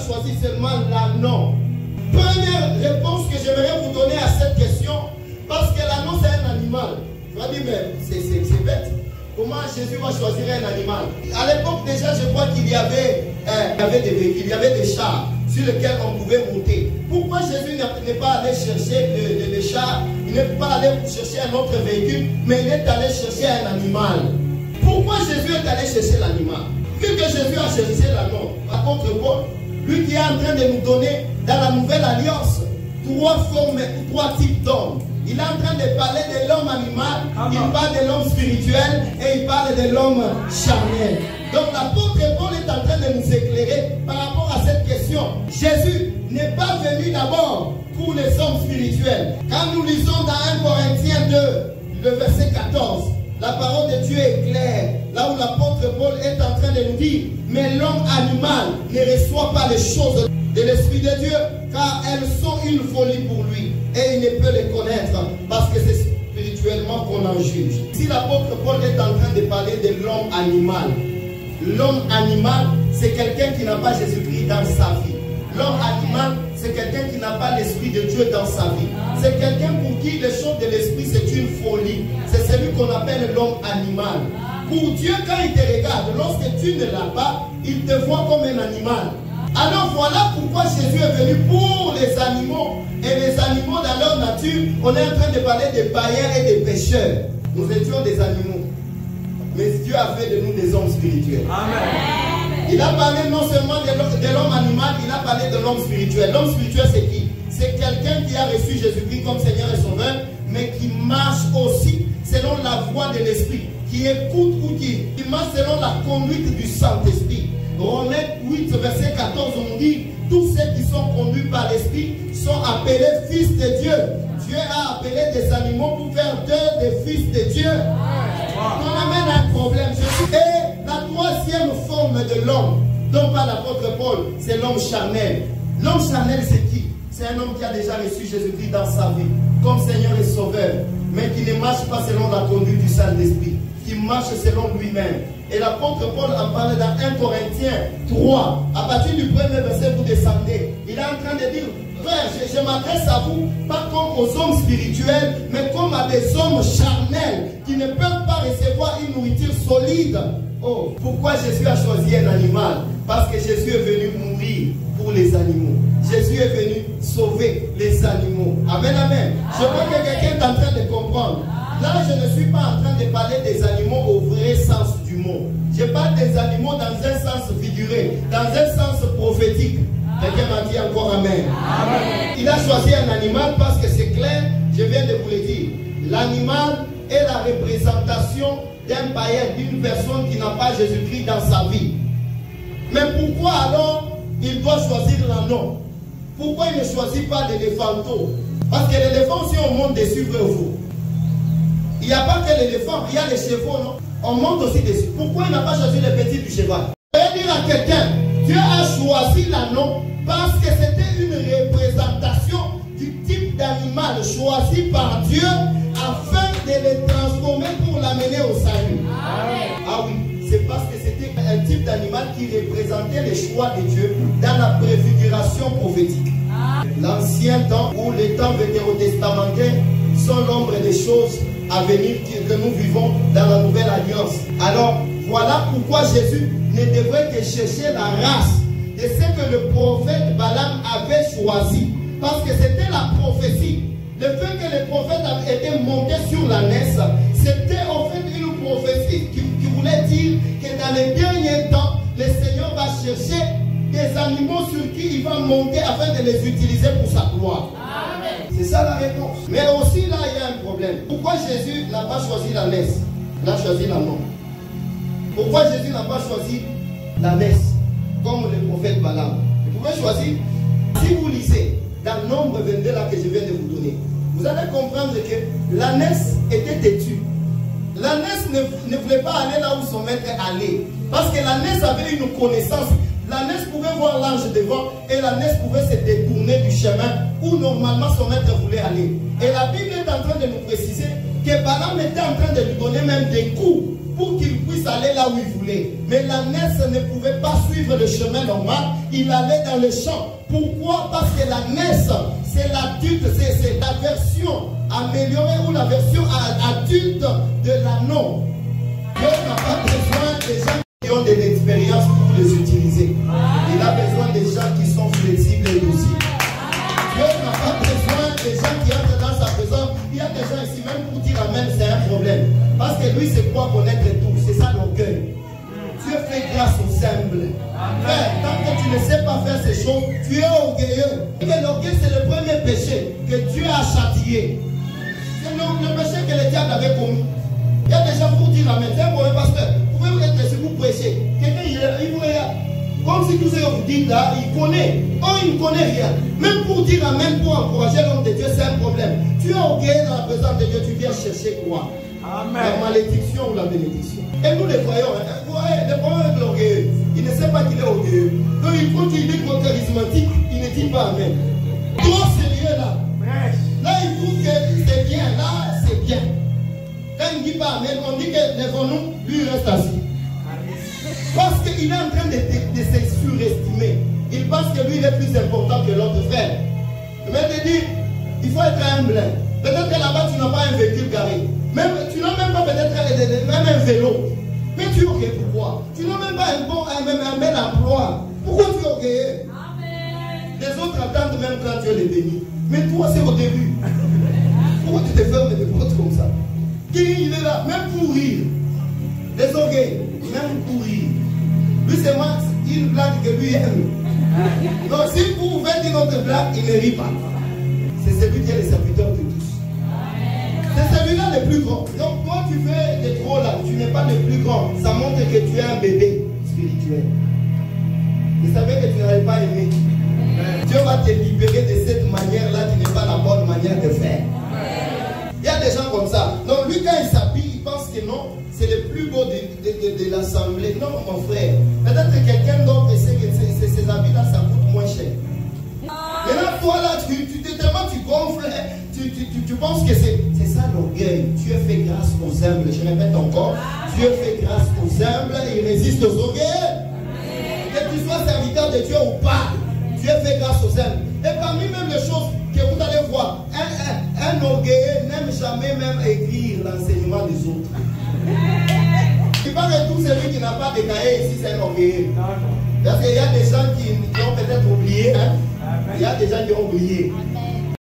choisi seulement l'agneau? Première réponse que j'aimerais vous donner à cette question, parce que l'agneau c'est un animal. Tu vas dire, mais c'est bête. Comment Jésus va choisir un animal? À l'époque déjà, je crois qu'il y avait des véhicules, il y avait des chars sur lesquels on pouvait monter. Pourquoi Jésus n'est pas allé chercher les chars, il n'est pas allé chercher un autre véhicule, mais il est allé chercher un animal? Pourquoi Jésus est allé chercher l'animal? Vu que Jésus a cherché l'agneau, apôtre Paul, lui qui est en train de nous donner dans la nouvelle alliance trois formes, trois types d'hommes. Il est en train de parler de l'homme animal, il parle de l'homme spirituel et il parle de l'homme charnel. Donc l'apôtre Paul est en train de nous éclairer par rapport à cette question. Jésus n'est pas venu d'abord pour les hommes spirituels. Quand nous lisons dans 1 Corinthiens 2, le verset 14, la parole de Dieu est claire. Là où l'apôtre Paul est en train de nous dire, mais l'homme animal ne reçoit pas les choses de l'Esprit de Dieu, car elles sont une folie pour lui. Et il ne peut les connaître, parce que c'est spirituellement qu'on en juge. Si l'apôtre Paul est en train de parler de l'homme animal, c'est quelqu'un qui n'a pas Jésus-Christ dans sa vie. L'homme animal, c'est quelqu'un qui n'a pas l'Esprit de Dieu dans sa vie. C'est quelqu'un pour qui les choses de l'Esprit, c'est une folie. C'est celui qu'on appelle l'homme animal. Pour Dieu, quand il te regarde, lorsque tu ne l'as pas, il te voit comme un animal. Alors voilà pourquoi Jésus est venu pour les animaux. Et les animaux dans leur nature, on est en train de parler des païens et des pécheurs. Nous étions des animaux. Mais Dieu a fait de nous des hommes spirituels. Amen. Il a parlé non seulement de l'homme animal, il a parlé de l'homme spirituel. L'homme spirituel c'est qui? C'est quelqu'un qui a reçu Jésus-Christ comme Seigneur et Sauveur, mais qui marche aussi selon la voie de l'Esprit, qui écoute ou qui marche selon la conduite du Saint-Esprit. Romains 8, verset 14, on dit, tous ceux qui sont conduits par l'Esprit sont appelés fils de Dieu. Dieu a appelé des animaux pour faire d'eux des fils de Dieu. On amène un problème. Et la troisième forme de l'homme, dont parle l'apôtre Paul, c'est l'homme charnel. L'homme charnel, c'est qui? C'est un homme qui a déjà reçu Jésus-Christ dans sa vie, comme Seigneur et Sauveur, mais qui ne marche pas selon la conduite du Saint-Esprit, qui marche selon lui-même. Et l'apôtre Paul en parle dans 1 Corinthiens 3. À partir du premier verset, vous descendez. Il est en train de dire, frère, je m'adresse à vous, pas comme aux hommes spirituels, mais comme à des hommes charnels, qui ne peuvent pas recevoir une nourriture solide. Oh, pourquoi Jésus a choisi un animal? Parce que Jésus est venu mourir pour les animaux. Jésus est venu sauver les animaux. Amen, amen. Je vois que quelqu'un est en train de comprendre. Là, je ne suis pas en train de parler des animaux au vrai sens du mot. Je parle des animaux dans un sens figuré, dans un sens prophétique. Quelqu'un m'a dit encore amen. Amen. Il a choisi un animal parce que c'est clair, je viens de vous le dire. L'animal est la représentation d'un païen, d'une personne qui n'a pas Jésus-Christ dans sa vie. Mais pourquoi alors il doit choisir l'agneau? Pourquoi il ne choisit pas l'éléphanteau? Parce que l'éléphant, si on monte dessus, vrai ou faux? Il n'y a pas que l'éléphant, il y a les chevaux, non? On monte aussi dessus. Pourquoi il n'a pas choisi le petit du cheval? Je vais dire à quelqu'un, Dieu a choisi l'agneau parce que c'était une représentation du type d'animal choisi par Dieu afin de le transformer pour l'amener au salut. Ah oui, c'est parce que c'était un type d'animal qui représentait les choix de Dieu dans la préfiguration prophétique. L'ancien temps ou les temps vétérotestamentaires sont l'ombre des choses à venir que nous vivons dans la nouvelle alliance. Alors, voilà pourquoi Jésus ne devrait que chercher la race de ce que le prophète Balaam avait choisi. Parce que c'était la prophétie. Le fait que le prophète avait été monté sur la naisse, c'était en fait une prophétie qui voulait dire que dans les derniers temps, le Seigneur va chercher des animaux sur qui il va monter afin de les utiliser pour sa gloire. C'est ça la réponse. Mais aussi là, il y a un problème. Pourquoi Jésus n'a pas choisi la naisse? Il a choisi l'agneau. Pourquoi Jésus n'a pas choisi la naisse comme le prophète Balaam? Il pouvait choisir. Si vous lisez dans Nombre 22 là que je viens de vous donner, vous allez comprendre que la naisse était têtue. La naisse ne voulait pas aller là où son maître allait. Parce que la naisse avait une connaissance. La naisse pouvait voir l'ange devant et la naisse pouvait se détourner du chemin où normalement son maître voulait aller. Et la Bible est en train de nous préciser que Balaam était en train de lui donner même des coups pour qu'il puisse aller là où il voulait. Mais l'ânesse ne pouvait pas suivre le chemin normal. Il allait dans le champ. Pourquoi? Parce que l'ânesse, c'est l'adulte, c'est la version améliorée ou la version adulte de l'anneau. Dieu n'a pas besoin des gens qui ont de l'expérience pour les utiliser. Il a besoin des gens qui sont flexibles et dociles. Dieu n'a pas besoin des gens qui entrent dans sa présence. Il y a des gens ici, même pour dire amen, c'est un problème. Parce que lui, c'est quoi connaître tout? C'est ça l'orgueil. Dieu fait grâce aux humbles. Frère, tant que tu ne sais pas faire ces choses, tu es orgueilleux. Et l'orgueil, c'est le premier péché que Dieu a châtié. C'est le péché que le diable avait commis. Il y a des gens pour dire amen. C'est un mauvais pasteur. Vous pouvez vous être laissé vous prêcher. Quelqu'un, il vous regarde. Comme si tout ce que vous dites là, il connaît. Oh, il ne connaît rien. Même pour dire amen, pour encourager l'homme de Dieu, c'est un problème. Tu es orgueilleux dans la présence de Dieu, tu viens chercher quoi? Amen. La malédiction ou la bénédiction. Et nous les voyons, vous voyez, les voyons avec l'orgueilleux. Il ne sait pas qu'il est orgueilleux. Donc quand il dit qu'on est charismatique, il ne dit pas amen. Trop sérieux là. Là, il trouve que c'est bien. Là, c'est bien. Quand il ne dit pas amen, on dit que lèvons-nous, lui il reste assis. Parce qu'il est en train de se surestimer. Il pense que lui il est plus important que l'autre frère. Mais te dit, il faut être humble. Peut-être que là-bas tu n'as pas un véhicule garé. Même, tu n'as même pas peut-être même un vélo. Mais tu es orgueilleux pourquoi? Tu n'as même pas un bel emploi. Pourquoi tu es orgueilleux? Les autres attendent même quand Dieu les bénit. Mais toi c'est au début. Pourquoi tu te fermes des portes comme ça? Qui il est là, même pour rire. Les orgueils, même pour rire. Lui c'est moi, une blague que lui aime. Donc si vous faites une autre blague, il ne rit pas. C'est celui qui est le serviteur de tous. C'est celui-là le plus grand. Donc toi tu fais des trop là, tu n'es pas le plus grand. Ça montre que tu es un bébé spirituel. Vous savez que tu n'avais pas aimé. Dieu va te libérer de cette manière-là qui n'est pas la bonne manière de faire. Il y a des gens comme ça. Donc lui quand il s'habille, il pense que non, c'est le plus beau de l'assemblée. Non mon frère. Peut-être que quelqu'un d'autre sait que ces habits-là ça coûte moins cher. Maintenant toi là, tellement tu gonfles, tu penses que c'est ça l'orgueil. Dieu fait grâce aux humbles. Je répète encore, Dieu fait grâce aux humbles et il résiste aux orgueilleux. Que tu sois serviteur de Dieu ou pas, Dieu fait grâce aux humbles. Et parmi même les choses que vous allez voir, un orgueilleux n'aime jamais même écrire l'enseignement des autres. Il parle de tout celui qui n'a pas de cahier ici, c'est un orgueilleux. Parce qu'il y a des gens qui ont peut-être oublié. Hein? Il y a des gens qui ont oublié.